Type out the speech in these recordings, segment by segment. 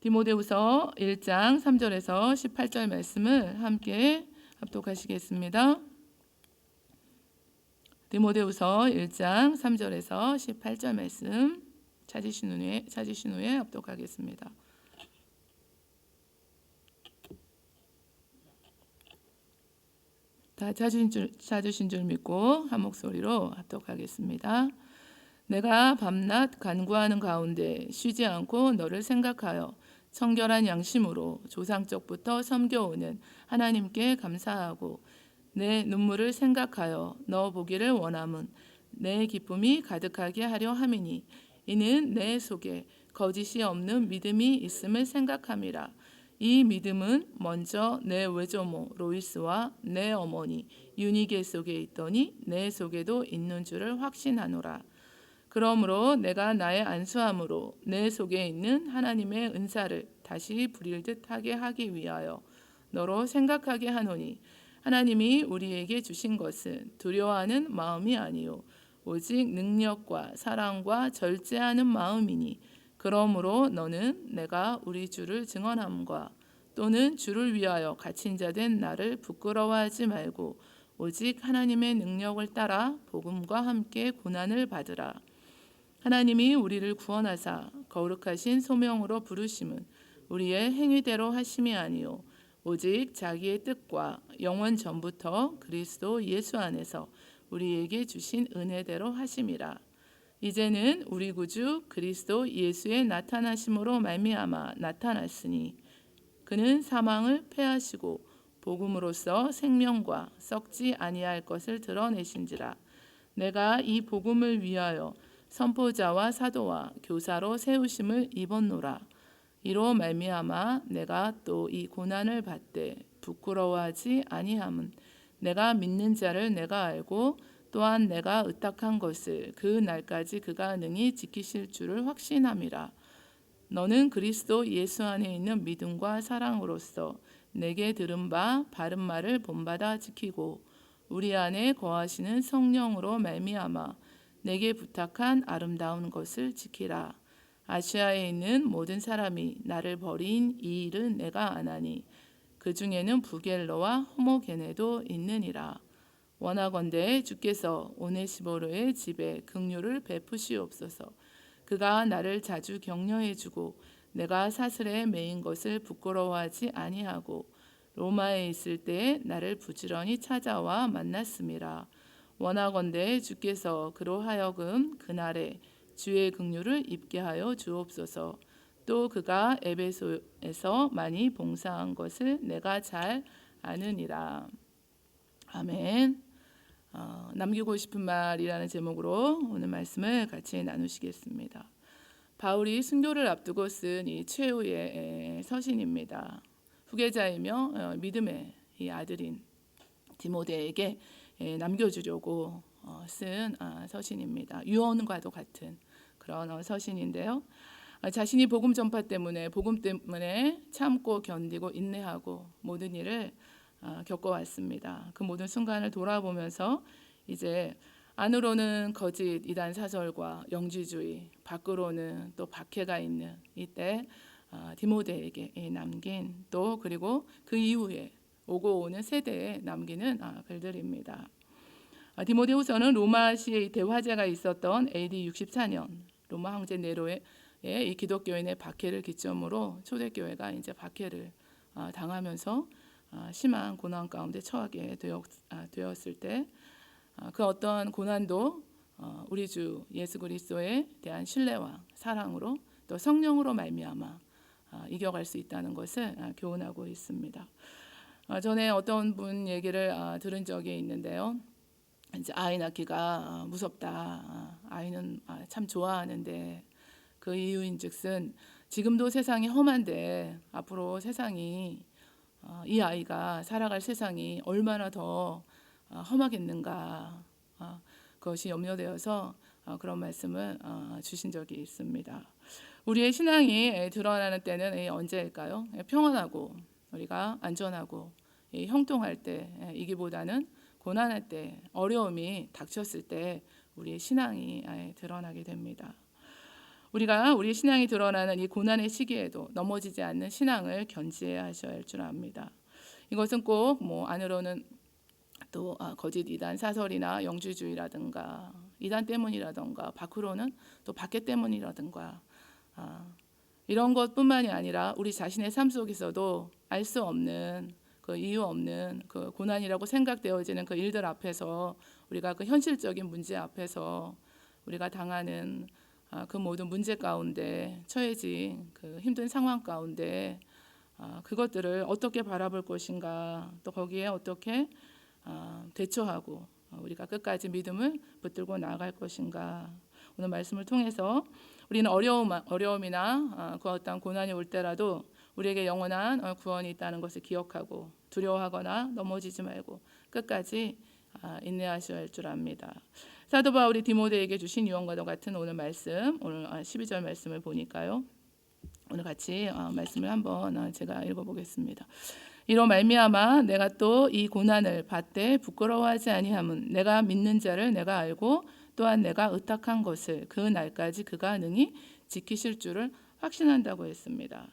디모데후서 1장 3절에서 18절 말씀을 함께 합독하시겠습니다. 디모데후서 1장 3절에서 18절 말씀 찾으신 후에 합독하겠습니다. 다 찾으신 줄 믿고 한 목소리로 합독하겠습니다. 내가 밤낮 간구하는 가운데 쉬지 않고 너를 생각하여 청결한 양심으로 조상적부터 섬겨오는 하나님께 감사하고 내 눈물을 생각하여 너 보기를 원함은 내 기쁨이 가득하게 하려 함이니 이는 내 속에 거짓이 없는 믿음이 있음을 생각함이라. 이 믿음은 먼저 내 외조모 로이스와 내 어머니 유니게 속에 있더니 내 속에도 있는 줄을 확신하노라. 그러므로 내가 나의 안수함으로 내 속에 있는 하나님의 은사를 다시 부릴 듯하게 하기 위하여 너로 생각하게 하노니 하나님이 우리에게 주신 것은 두려워하는 마음이 아니요 오직 능력과 사랑과 절제하는 마음이니 그러므로 너는 내가 우리 주를 증언함과 또는 주를 위하여 갇힌 자 된 나를 부끄러워하지 말고 오직 하나님의 능력을 따라 복음과 함께 고난을 받으라. 하나님이 우리를 구원하사 거룩하신 소명으로 부르심은 우리의 행위대로 하심이 아니요 오직 자기의 뜻과 영원 전부터 그리스도 예수 안에서 우리에게 주신 은혜대로 하심이라. 이제는 우리 구주 그리스도 예수의 나타나심으로 말미암아 나타났으니 그는 사망을 패하시고 복음으로써 생명과 썩지 아니할 것을 드러내신지라. 내가 이 복음을 위하여 선포자와 사도와 교사로 세우심을 입었노라. 이로 말미암아 내가 또 이 고난을 받되 부끄러워하지 아니함은 내가 믿는 자를 내가 알고 또한 내가 의탁한 것을 그 날까지 그가 능히 지키실 줄을 확신함이라. 너는 그리스도 예수 안에 있는 믿음과 사랑으로서 내게 들은 바 바른 말을 본받아 지키고 우리 안에 거하시는 성령으로 말미암아 내게 부탁한 아름다운 것을 지키라. 아시아에 있는 모든 사람이 나를 버린 이 일은 내가 아나니 그 중에는 부겔러와 호모게네도 있느니라. 원하건대 주께서 오네시보르의 집에 긍휼을 베푸시옵소서. 그가 나를 자주 격려해 주고 내가 사슬에 매인 것을 부끄러워하지 아니하고 로마에 있을 때 나를 부지런히 찾아와 만났음이라. 원하건대 주께서 그로 하여금 그날에 주의 긍휼을 입게 하여 주옵소서. 또 그가 에베소에서 많이 봉사한 것을 내가 잘 아느니라. 아멘. 남기고 싶은 말이라는 제목으로 오늘 말씀을 같이 나누시겠습니다. 바울이 순교를 앞두고 쓴 이 최후의 서신입니다. 후계자이며 믿음의 이 아들인 디모데에게 남겨주려고 쓴 서신입니다. 유언과도 같은 그런 서신인데요. 자신이 복음 전파 때문에 참고 견디고 인내하고 모든 일을 겪어왔습니다. 그 모든 순간을 돌아보면서 이제 안으로는 거짓 이단 사설과 영지주의, 밖으로는 또 박해가 있는 이때 디모데에게 남긴 또 그리고 그 이후에 오고 오는 세대에 남기는 글들입니다. 디모데후서는 로마시의 대화제가 있었던 AD 64년 로마 황제 네로의 이 기독교인의 박해를 기점으로 초대교회가 이제 박해를 당하면서 심한 고난 가운데 처하게 되었을 때 그 어떤 고난도 우리 주 예수 그리스도에 대한 신뢰와 사랑으로 또 성령으로 말미암아 이겨갈 수 있다는 것을 교훈하고 있습니다. 전에 어떤 분 얘기를 들은 적이 있는데요. 이제 아이 낳기가 무섭다. 아이는 참 좋아하는데 그 이유인즉슨 지금도 세상이 험한데 앞으로 세상이 이 아이가 살아갈 세상이 얼마나 더 험하겠는가. 그것이 염려되어서 그런 말씀을 주신 적이 있습니다. 우리의 신앙이 드러나는 때는 언제일까요? 평안하고 우리가 안전하고 형통할 때이기보다는 고난할 때, 어려움이 닥쳤을 때 우리의 신앙이 드러나게 됩니다. 우리가 우리 신앙이 드러나는 이 고난의 시기에도 넘어지지 않는 신앙을 견지해야 하셔야 할 줄 압니다. 이것은 꼭 안으로는 또 거짓 이단 사설이나 영주주의라든가 이단 때문이라든가 밖으로는 또 밖에 때문이라든가 이런 것뿐만이 아니라 우리 자신의 삶 속에서도 알 수 없는 그 이유 없는 그 고난이라고 생각되어지는 그 일들 앞에서 우리가 그 현실적인 문제 앞에서 우리가 당하는 그 모든 문제 가운데 처해진 그 힘든 상황 가운데 그것들을 어떻게 바라볼 것인가, 또 거기에 어떻게 대처하고 우리가 끝까지 믿음을 붙들고 나아갈 것인가. 오늘 말씀을 통해서 우리는 어려움이나 그 어떤 고난이 올 때라도 우리에게 영원한 구원이 있다는 것을 기억하고 두려워하거나 넘어지지 말고 끝까지 인내하셔야 할 줄 압니다. 사도 바울이 디모데에게 주신 유언과도 같은 오늘 말씀, 오늘 12절 말씀을 보니까요. 오늘 같이 말씀을 한번 제가 읽어보겠습니다. 이로 말미암아 내가 또 이 고난을 받되 부끄러워하지 아니함은 내가 믿는 자를 내가 알고 또한 내가 의탁한 것을 그 날까지 그가 능히 지키실 줄을 확신한다고 했습니다.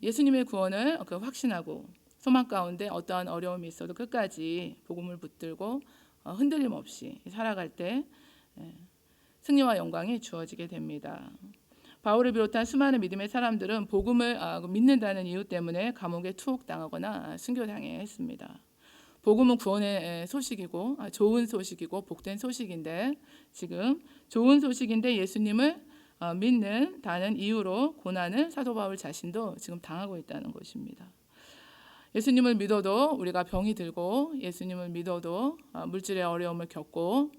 예수님의 구원을 확신하고 소망 가운데 어떠한 어려움이 있어도 끝까지 복음을 붙들고 흔들림 없이 살아갈 때 승리와 영광이 주어지게 됩니다. 바울을 비롯한 수많은 믿음의 사람들은 복음을 믿는다는 이유 때문에 감옥에 투옥당하거나 순교당해 했습니다. 복음은 구원의 소식이고 좋은 소식이고 복된 소식인데 지금 좋은 소식인데 예수님을 믿는 다는 이유로 고난을 사도 바울 자신도 지금 당하고 있다는 것입니다. 예수님을 믿어도 우리가 병이 들고 예수님을 믿어도 물질의 어려움을 겪고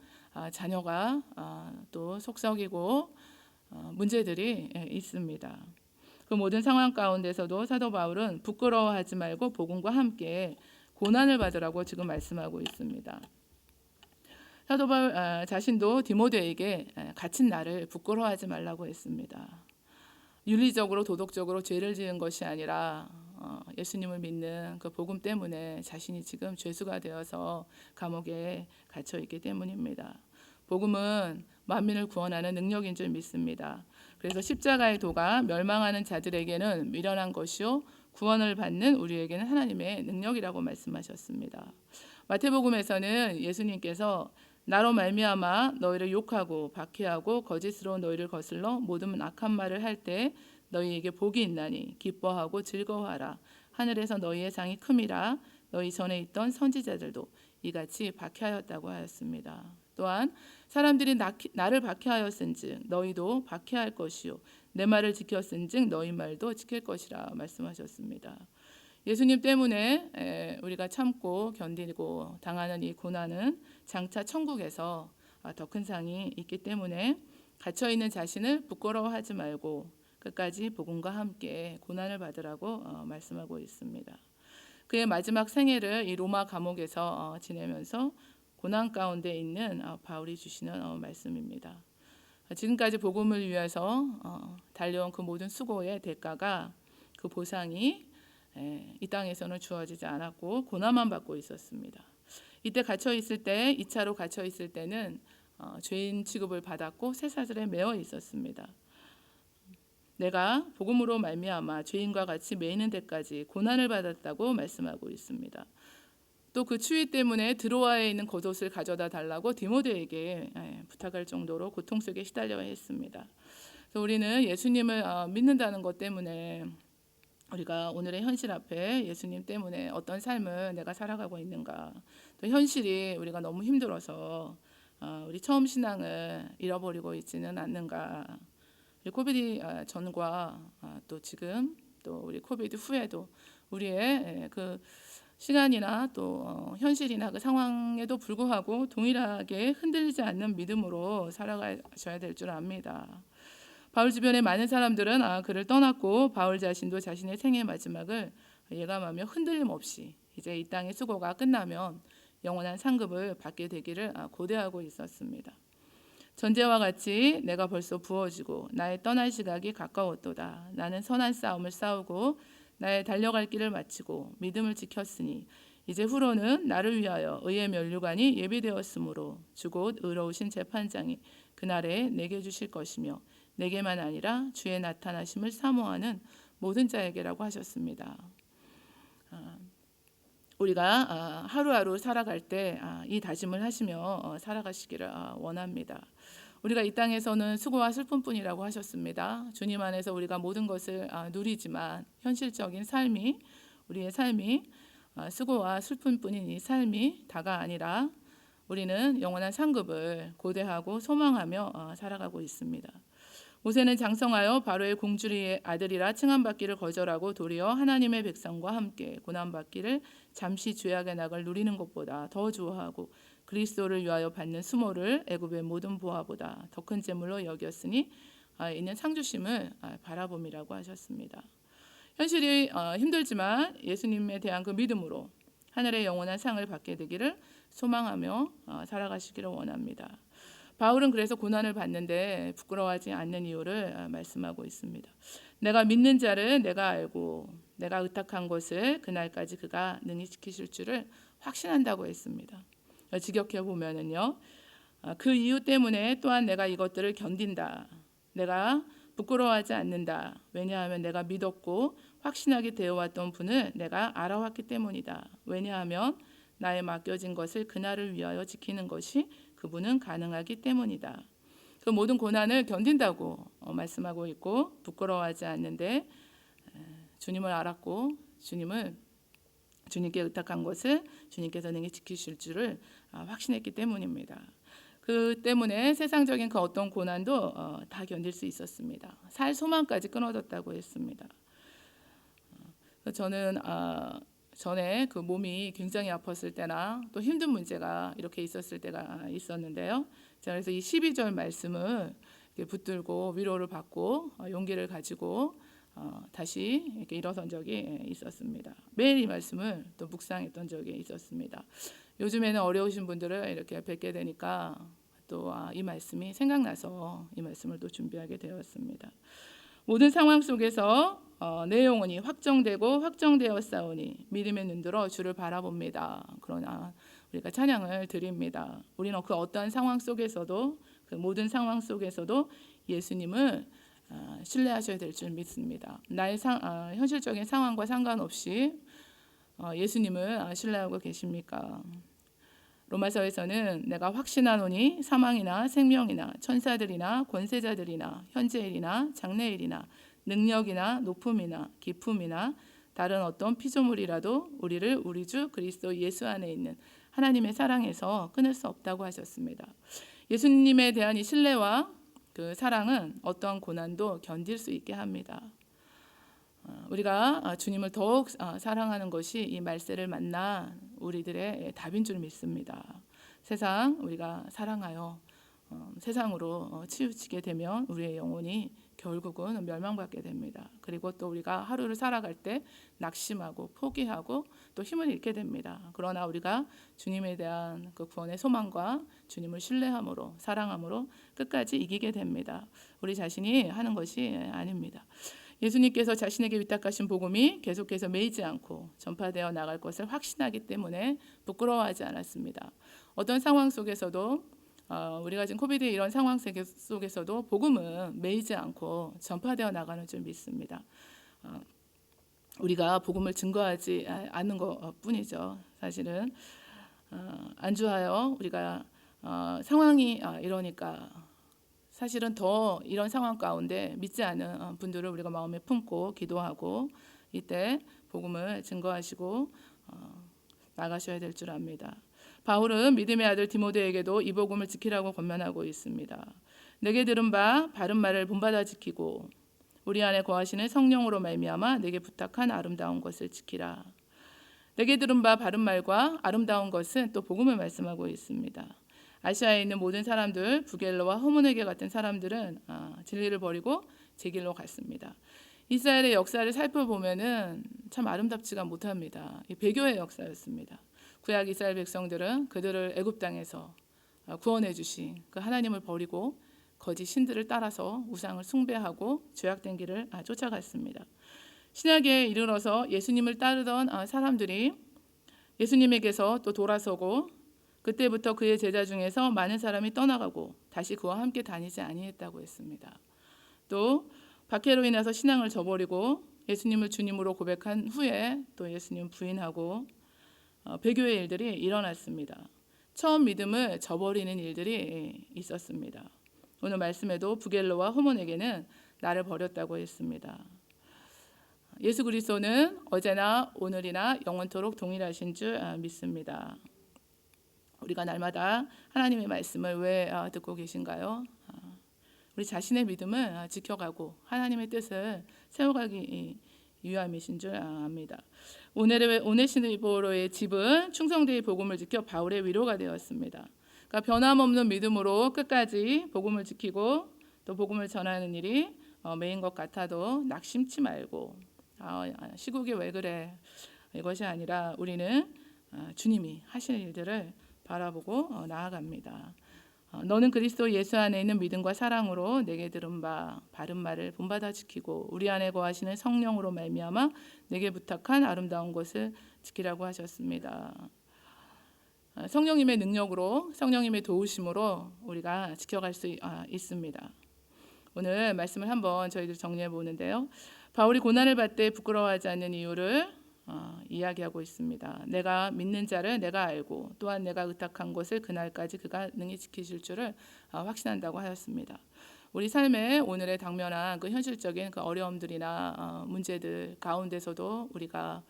자녀가 또 속썩이고 문제들이 있습니다. 그 모든 상황 가운데서도 사도 바울은 부끄러워하지 말고 복음과 함께 고난을 받으라고 지금 말씀하고 있습니다. 사도 바울 자신도 디모데에게 갇힌 나를 부끄러워하지 말라고 했습니다. 윤리적으로 도덕적으로 죄를 지은 것이 아니라 예수님을 믿는 그 복음 때문에 자신이 지금 죄수가 되어서 감옥에 갇혀 있기 때문입니다. 복음은 만민을 구원하는 능력인 줄 믿습니다. 그래서 십자가의 도가 멸망하는 자들에게는 미련한 것이요 구원을 받는 우리에게는 하나님의 능력이라고 말씀하셨습니다. 마태복음에서는 예수님께서 나로 말미암아 너희를 욕하고 박해하고 거짓으로 너희를 거슬러 모든 악한 말을 할 때 너희에게 복이 있나니 기뻐하고 즐거워하라. 하늘에서 너희의 상이 큼이라. 너희 전에 있던 선지자들도 이같이 박해하였다고 하였습니다. 또한 사람들이 나를 박해하였은즉 너희도 박해할 것이요 내 말을 지켰은즉 너희 말도 지킬 것이라 말씀하셨습니다. 예수님 때문에 우리가 참고 견디고 당하는 이 고난은 장차 천국에서 더 큰 상이 있기 때문에 갇혀있는 자신을 부끄러워하지 말고 끝까지 복음과 함께 고난을 받으라고 말씀하고 있습니다. 그의 마지막 생애를 이 로마 감옥에서 지내면서 고난 가운데 있는 바울이 주시는 말씀입니다. 지금까지 복음을 위해서 달려온 그 모든 수고의 대가가 그 보상이 이 땅에서는 주어지지 않았고 고난만 받고 있었습니다. 이때 갇혀 있을 때 2차로 갇혀 있을 때는 죄인 취급을 받았고 쇠사슬에 매어 있었습니다. 내가 복음으로 말미암아 죄인과 같이 매이는 데까지 고난을 받았다고 말씀하고 있습니다. 또 그 추위 때문에 드로아에 있는 겉옷을 가져다 달라고 디모데에게 부탁할 정도로 고통 속에 시달려야 했습니다. 그래서 우리는 예수님을 믿는다는 것 때문에 우리가 오늘의 현실 앞에 예수님 때문에 어떤 삶을 내가 살아가고 있는가, 또 현실이 우리가 너무 힘들어서 우리 처음 신앙을 잃어버리고 있지는 않는가. 우리 코비드 전과 또 지금 또 우리 코비드 후에도 우리의 그 시간이나 또 현실이나 그 상황에도 불구하고 동일하게 흔들리지 않는 믿음으로 살아가셔야 될 줄 압니다. 바울 주변의 많은 사람들은 그를 떠났고 바울 자신도 자신의 생애 마지막을 예감하며 흔들림 없이 이제 이 땅의 수고가 끝나면 영원한 상급을 받게 되기를 고대하고 있었습니다. 전제와 같이 내가 벌써 부어지고 나의 떠날 시각이 가까웠도다. 나는 선한 싸움을 싸우고 나의 달려갈 길을 마치고 믿음을 지켰으니 이제 후로는 나를 위하여 의의 면류관이 예비되었으므로 주곧 의로우신 재판장이 그날에 내게 주실 것이며 내게만 아니라 주의 나타나심을 사모하는 모든 자에게라고 하셨습니다. 우리가 하루하루 살아갈 때 이 다짐을 하시며 살아가시기를 원합니다. 우리가 이 땅에서는 수고와 슬픔뿐이라고 하셨습니다. 주님 안에서 우리가 모든 것을 누리지만 현실적인 삶이 우리의 삶이 수고와 슬픔뿐인 이 삶이 다가 아니라 우리는 영원한 상급을 고대하고 소망하며 살아가고 있습니다. 모세는 장성하여 바로의 공주리의 아들이라 칭함받기를 거절하고 도리어 하나님의 백성과 함께 고난받기를 잠시 죄악의 낙을 누리는 것보다 더 좋아하고 그리스도를 위하여 받는 수모를 애굽의 모든 보화보다 더 큰 재물로 여겼으니 이는 상주심을 바라봄이라고 하셨습니다. 현실이 힘들지만 예수님에 대한 그 믿음으로 하늘의 영원한 상을 받게 되기를 소망하며 살아가시기를 원합니다. 바울은 그래서 고난을 받는데 부끄러워하지 않는 이유를 말씀하고 있습니다. 내가 믿는 자를 내가 알고 내가 의탁한 것을 그날까지 그가 능히 지키실 줄을 확신한다고 했습니다. 직역해 보면은요, 그 이유 때문에 또한 내가 이것들을 견딘다. 내가 부끄러워하지 않는다. 왜냐하면 내가 믿었고 확신하게 되어왔던 분을 내가 알아왔기 때문이다. 왜냐하면 나의 맡겨진 것을 그날을 위하여 지키는 것이 그분은 가능하기 때문이다. 그 모든 고난을 견딘다고 말씀하고 있고 부끄러워하지 않는데 주님을 알았고 주님께 의탁한 것을 주님께서 능히 지키실 줄을 확신했기 때문입니다. 그 때문에 세상적인 그 어떤 고난도 다 견딜 수 있었습니다. 살 소망까지 끊어졌다고 했습니다. 저는 전에 그 몸이 굉장히 아팠을 때나 또 힘든 문제가 이렇게 있었을 때가 있었는데요. 자, 그래서 이 12절 말씀을 이렇게 붙들고 위로를 받고 용기를 가지고 다시 이렇게 일어선 적이 있었습니다. 매일 이 말씀을 또 묵상했던 적이 있었습니다. 요즘에는 어려우신 분들을 이렇게 뵙게 되니까 또 이 말씀이 생각나서 이 말씀을 또 준비하게 되었습니다. 모든 상황 속에서 내 영혼이 확정되고 확정되었사오니 믿음의 눈들어 주를 바라봅니다. 그러나 우리가 찬양을 드립니다. 우리는 그 어떠한 상황 속에서도 그 모든 상황 속에서도 예수님을 신뢰하셔야 될 줄 믿습니다. 나의 현실적인 상황과 상관없이 예수님을 신뢰하고 계십니까? 로마서에서는 내가 확신하노니 사망이나 생명이나 천사들이나 권세자들이나 현재일이나 장래일이나 능력이나 높음이나 깊음이나 다른 어떤 피조물이라도 우리를 우리 주 그리스도 예수 안에 있는 하나님의 사랑에서 끊을 수 없다고 하셨습니다. 예수님에 대한 이 신뢰와 그 사랑은 어떠한 고난도 견딜 수 있게 합니다. 우리가 주님을 더욱 사랑하는 것이 이 말세를 만난 우리들의 답인 줄 믿습니다. 세상 우리가 사랑하여 세상으로 치우치게 되면 우리의 영혼이 결국은 멸망받게 됩니다. 그리고 또 우리가 하루를 살아갈 때 낙심하고 포기하고 또 힘을 잃게 됩니다. 그러나 우리가 주님에 대한 그 구원의 소망과 주님을 신뢰함으로 사랑함으로 끝까지 이기게 됩니다. 우리 자신이 하는 것이 아닙니다. 예수님께서 자신에게 위탁하신 복음이 계속해서 매이지 않고 전파되어 나갈 것을 확신하기 때문에 부끄러워하지 않았습니다. 어떤 상황 속에서도 우리가 지금 코비드 이런 상황 속에서도 복음은 매이지 않고 전파되어 나가는 줄 믿습니다. 우리가 복음을 증거하지 않는 것뿐이죠. 사실은 안주하여 우리가 상황이 이러니까 사실은 더 이런 상황 가운데 믿지 않은 분들을 우리가 마음에 품고 기도하고 이때 복음을 증거하시고 나가셔야 될 줄 압니다. 바울은 믿음의 아들 디모데에게도 이 복음을 지키라고 권면하고 있습니다. 내게 들은 바 바른 말을 본받아 지키고 우리 안에 거하시는 성령으로 말미암아 내게 부탁한 아름다운 것을 지키라. 내게 들은 바 바른 말과 아름다운 것은 또 복음을 말씀하고 있습니다. 아시아에 있는 모든 사람들, 부겔로와 호문에게 같은 사람들은 진리를 버리고 제 길로 갔습니다. 이스라엘의 역사를 살펴보면은 참 아름답지가 못합니다. 배교의 역사였습니다. 구약 이스라엘 백성들은 그들을 애굽 땅에서 구원해 주신 그 하나님을 버리고 거짓 신들을 따라서 우상을 숭배하고 죄악된 길을 쫓아갔습니다. 신약에 이르러서 예수님을 따르던 사람들이 예수님에게서 또 돌아서고 그때부터 그의 제자 중에서 많은 사람이 떠나가고 다시 그와 함께 다니지 아니했다고 했습니다. 또 박해로 인해서 신앙을 저버리고 예수님을 주님으로 고백한 후에 또 예수님 부인하고 배교의 일들이 일어났습니다. 처음 믿음을 저버리는 일들이 있었습니다. 오늘 말씀에도 부겔로와 호몬에게는 나를 버렸다고 했습니다. 예수 그리스도는 어제나 오늘이나 영원토록 동일하신 줄 믿습니다. 우리가 날마다 하나님의 말씀을 왜 듣고 계신가요? 우리 자신의 믿음을 지켜가고 하나님의 뜻을 세워가기 위함이신 줄 압니다. 오네시모로의 집은 충성되이 복음을 지켜 바울의 위로가 되었습니다. 그러니까 변함없는 믿음으로 끝까지 복음을 지키고 또 복음을 전하는 일이 메인 것 같아도 낙심치 말고 시국이 왜 그래 이것이 아니라 우리는 주님이 하실 일들을 바라보고 나아갑니다. 너는 그리스도 예수 안에 있는 믿음과 사랑으로 내게 들은 바 바른 말을 본받아 지키고 우리 안에 거하시는 성령으로 말미암아 내게 부탁한 아름다운 것을 지키라고 하셨습니다. 성령님의 능력으로 성령님의 도우심으로 우리가 지켜갈 수 있습니다. 오늘 말씀을 한번 저희들 정리해 보는데요. 바울이 고난을 받을 때 부끄러워하지 않는 이유를 이야기하고 있습니다. 내가 믿는 자를 내가 알고 또한 내가 의탁한 것을 그날까지 그가 능히 지키실 줄을 확신한다고 하였습니다. 우리 삶에 오늘의 당면한 그 현실적인 그 어려움들이나 문제들 가운데서도 우리가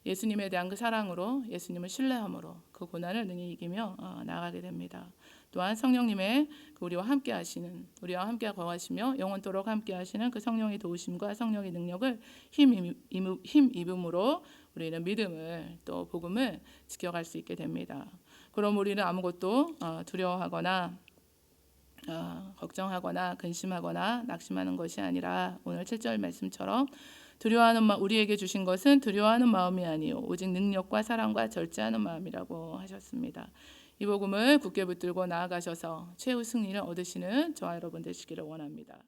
예수님에 대한 그 사랑으로 예수님을 신뢰함으로 그 고난을 능히 이기며 나아가게 됩니다. 또한 성령님의 우리와 함께 하시는 우리와 함께 거하시며 영원토록 함께 하시는 그 성령의 도우심과 성령의 능력을 힘 입음으로 우리는 믿음을 또 복음을 지켜갈 수 있게 됩니다. 그럼 우리는 아무것도 두려워하거나 걱정하거나 근심하거나 낙심하는 것이 아니라 오늘 7절 말씀처럼 우리에게 주신 것은 두려워하는 마음이 아니요 오직 능력과 사랑과 절제하는 마음이라고 하셨습니다. 이 복음을 굳게 붙들고 나아가셔서 최후 승리를 얻으시는 저와 여러분 되시기를 원합니다.